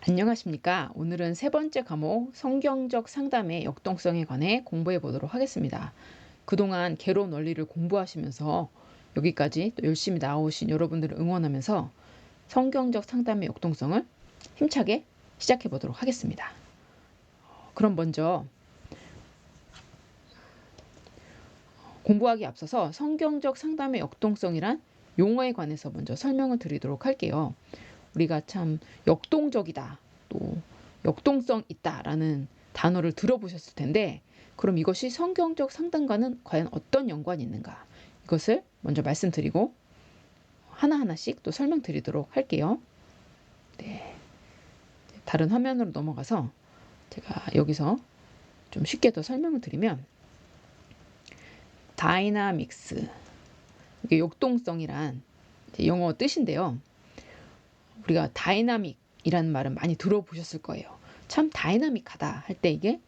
안녕하십니까. 오늘은 세 번째 과목 성경적 상담의 역동성에 관해 공부해 보도록 하겠습니다. 그동안 개론 원리를 공부하시면서 여기까지 또 열심히 나오신 여러분들을 응원하면서 성경적 상담의 역동성을 힘차게 시작해 보도록 하겠습니다. 그럼 먼저 공부하기 앞서서 성경적 상담의 역동성이란 용어에 관해서 먼저 설명을 드리도록 할게요. 우리가 참 역동적이다, 또 역동성 있다라는 단어를 들어보셨을 텐데, 그럼 이것이 성경적 상담과는 과연 어떤 연관이 있는가? 이것을 먼저 말씀드리고 하나하나씩 또 설명드리도록 할게요. 네, 다른 화면으로 넘어가서 제가 여기서 좀 쉽게 더 설명을 드리면, 다이나믹스, 이게 역동성이란 영어 뜻인데요. 우리가 다이나믹이라는 말은 많이 들어보셨을 거예요. 참 다이나믹하다 할 때 이게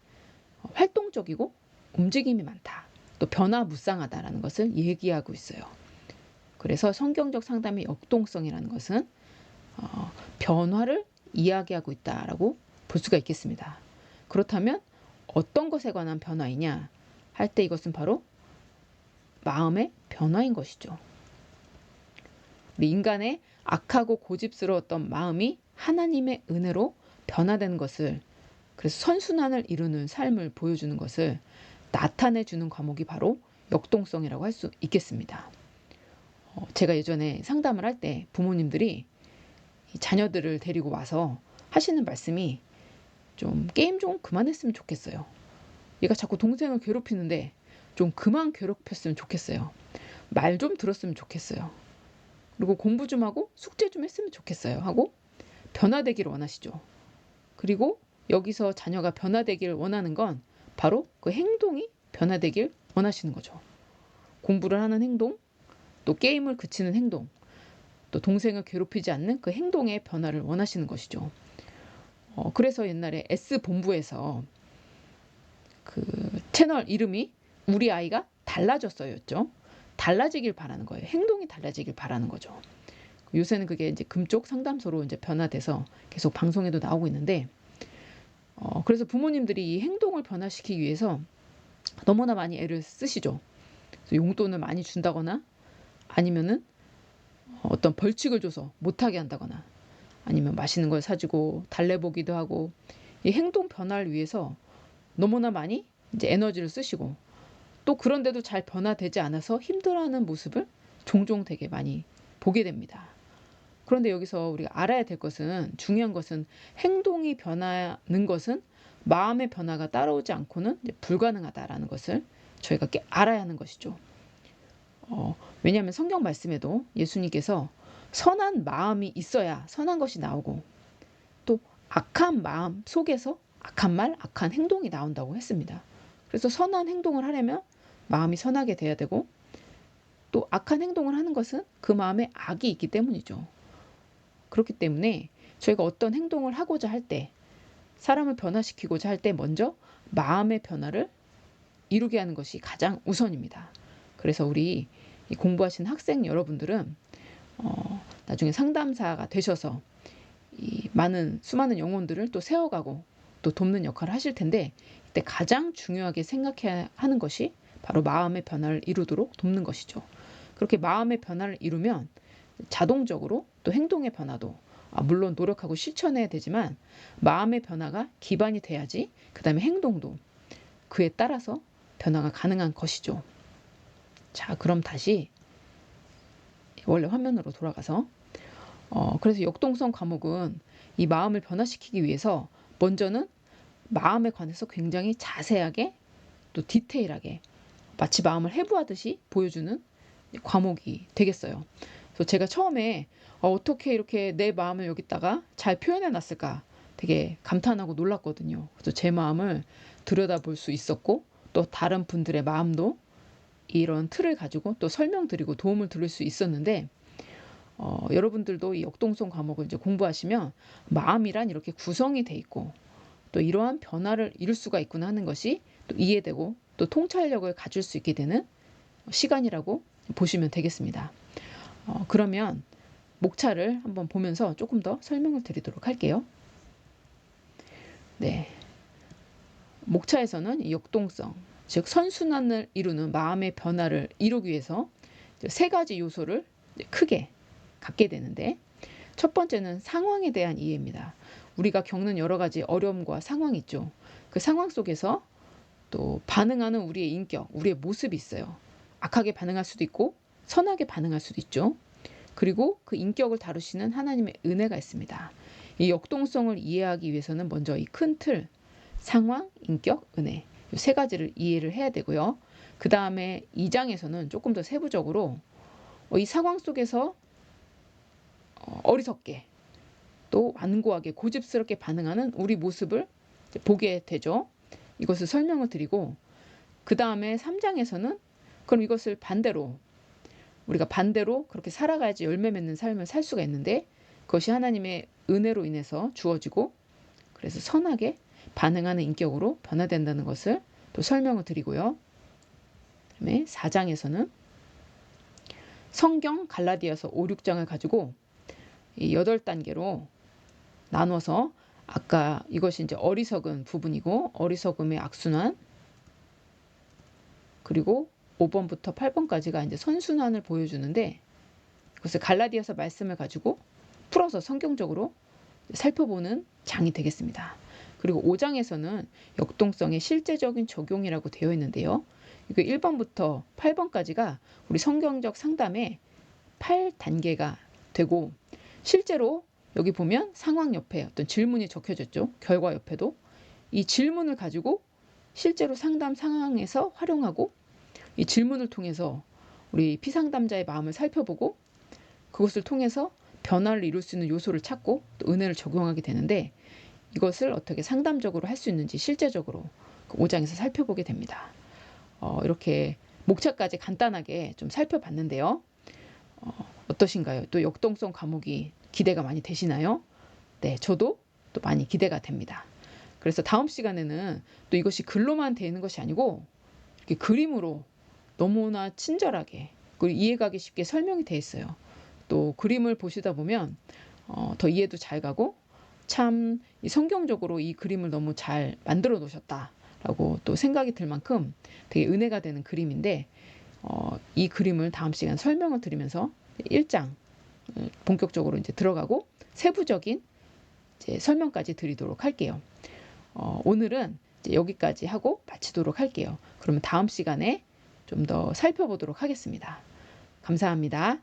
활동적이고 움직임이 많다, 또 변화무쌍하다라는 것을 얘기하고 있어요. 그래서 성경적 상담의 역동성이라는 것은 변화를 이야기하고 있다라고 볼 수가 있겠습니다. 그렇다면 어떤 것에 관한 변화이냐 할 때 이것은 바로 마음의 변화인 것이죠. 우리 인간의 악하고 고집스러웠던 마음이 하나님의 은혜로 변화되는 것을, 그래서 선순환을 이루는 삶을 보여주는 것을 나타내주는 과목이 바로 역동성이라고 할 수 있겠습니다. 제가 예전에 상담을 할 때 부모님들이 자녀들을 데리고 와서 하시는 말씀이, 좀 게임 좀 그만했으면 좋겠어요. 얘가 자꾸 동생을 괴롭히는데 좀 그만 괴롭혔으면 좋겠어요. 말 좀 들었으면 좋겠어요. 그리고 공부 좀 하고 숙제 좀 했으면 좋겠어요 하고 변화되기를 원하시죠. 그리고 여기서 자녀가 변화되기를 원하는 건 바로 그 행동이 변화되길 원하시는 거죠. 공부를 하는 행동, 또 게임을 그치는 행동, 또 동생을 괴롭히지 않는 그 행동의 변화를 원하시는 것이죠. 그래서 옛날에 S본부에서 그 채널 이름이 우리 아이가 달라졌어였죠. 달라지길 바라는 거예요. 행동이 달라지길 바라는 거죠. 요새는 그게 이제 금쪽 상담소로 이제 변화돼서 계속 방송에도 나오고 있는데, 그래서 부모님들이 이 행동을 변화시키기 위해서 너무나 많이 애를 쓰시죠. 그래서 용돈을 많이 준다거나, 아니면은 어떤 벌칙을 줘서 못하게 한다거나, 아니면 맛있는 걸 사주고 달래보기도 하고, 이 행동 변화를 위해서 너무나 많이 이제 에너지를 쓰시고, 또 그런데도 잘 변화되지 않아서 힘들어하는 모습을 종종 되게 많이 보게 됩니다. 그런데 여기서 우리가 알아야 될 것은, 중요한 것은, 행동이 변하는 것은 마음의 변화가 따라오지 않고는 불가능하다라는 것을 저희가 알아야 하는 것이죠. 왜냐하면 성경 말씀에도 예수님께서 선한 마음이 있어야 선한 것이 나오고, 또 악한 마음 속에서 악한 말, 악한 행동이 나온다고 했습니다. 그래서 선한 행동을 하려면 마음이 선하게 돼야 되고, 또 악한 행동을 하는 것은 그 마음에 악이 있기 때문이죠. 그렇기 때문에 저희가 어떤 행동을 하고자 할 때, 사람을 변화시키고자 할 때 먼저 마음의 변화를 이루게 하는 것이 가장 우선입니다. 그래서 우리 공부하신 학생 여러분들은 나중에 상담사가 되셔서 이 수많은 영혼들을 또 세워가고 또 돕는 역할을 하실 텐데, 이때 가장 중요하게 생각해야 하는 것이 바로 마음의 변화를 이루도록 돕는 것이죠. 그렇게 마음의 변화를 이루면 자동적으로 또 행동의 변화도, 물론 노력하고 실천해야 되지만 마음의 변화가 기반이 돼야지 그 다음에 행동도 그에 따라서 변화가 가능한 것이죠. 자, 그럼 다시 원래 화면으로 돌아가서, 그래서 역동성 과목은 이 마음을 변화시키기 위해서 먼저는 마음에 관해서 굉장히 자세하게 또 디테일하게, 마치 마음을 해부하듯이 보여주는 과목이 되겠어요. 그래서 제가 처음에 어떻게 이렇게 내 마음을 여기다가 잘 표현해 놨을까 되게 감탄하고 놀랐거든요. 그래서 제 마음을 들여다볼 수 있었고, 또 다른 분들의 마음도 이런 틀을 가지고 또 설명드리고 도움을 드릴 수 있었는데, 여러분들도 이 역동성 과목을 이제 공부하시면 마음이란 이렇게 구성이 돼 있고, 또 이러한 변화를 이룰 수가 있구나 하는 것이 또 이해되고, 또 통찰력을 가질 수 있게 되는 시간이라고 보시면 되겠습니다. 그러면 목차를 한번 보면서 조금 더 설명을 드리도록 할게요. 네. 목차에서는 이 역동성, 즉 선순환을 이루는 마음의 변화를 이루기 위해서 세 가지 요소를 크게 갖게 되는데, 첫 번째는 상황에 대한 이해입니다. 우리가 겪는 여러 가지 어려움과 상황이 있죠. 그 상황 속에서 또 반응하는 우리의 인격, 우리의 모습이 있어요. 악하게 반응할 수도 있고 선하게 반응할 수도 있죠. 그리고 그 인격을 다루시는 하나님의 은혜가 있습니다. 이 역동성을 이해하기 위해서는 먼저 이 큰 틀, 상황, 인격, 은혜, 이 세 가지를 이해를 해야 되고요. 그 다음에 2장에서는 조금 더 세부적으로 이 상황 속에서 어리석게 또 완고하게 고집스럽게 반응하는 우리 모습을 보게 되죠. 이것을 설명을 드리고, 그 다음에 3장에서는 그럼 이것을 반대로, 우리가 반대로 그렇게 살아가야지 열매 맺는 삶을 살 수가 있는데, 그것이 하나님의 은혜로 인해서 주어지고, 그래서 선하게 반응하는 인격으로 변화된다는 것을 또 설명을 드리고요. 그다음에 4장에서는 성경 갈라디아서 5, 6장을 가지고 이 8단계로 나눠서, 아까 이것이 이제 어리석은 부분이고 어리석음의 악순환, 그리고 5번부터 8번까지가 이제 선순환을 보여주는데, 그것을 갈라디아서 말씀을 가지고 풀어서 성경적으로 살펴보는 장이 되겠습니다. 그리고 5장에서는 역동성의 실제적인 적용이라고 되어 있는데요. 이거 1번부터 8번까지가 우리 성경적 상담의 8단계가 되고, 실제로 여기 보면 상황 옆에 어떤 질문이 적혀졌죠. 결과 옆에도 이 질문을 가지고 실제로 상담 상황에서 활용하고, 이 질문을 통해서 우리 피상담자의 마음을 살펴보고 그것을 통해서 변화를 이룰 수 있는 요소를 찾고 또 은혜를 적용하게 되는데, 이것을 어떻게 상담적으로 할 수 있는지 실제적으로 5장에서 살펴보게 됩니다. 이렇게 목차까지 간단하게 좀 살펴봤는데요. 어떠신가요? 또 역동성 과목이 기대가 많이 되시나요? 네, 저도 또 많이 기대가 됩니다. 그래서 다음 시간에는 또 이것이 글로만 되어 있는 것이 아니고 이렇게 그림으로 너무나 친절하게 그리고 이해가기 쉽게 설명이 되어 있어요. 또 그림을 보시다 보면 더 이해도 잘 가고, 참 이 성경적으로 이 그림을 너무 잘 만들어 놓으셨다라고 또 생각이 들 만큼 되게 은혜가 되는 그림인데, 이 그림을 다음 시간 설명을 드리면서 1장 본격적으로 이제 들어가고 세부적인 이제 설명까지 드리도록 할게요. 오늘은 이제 여기까지 하고 마치도록 할게요. 그러면 다음 시간에 좀 더 살펴보도록 하겠습니다. 감사합니다.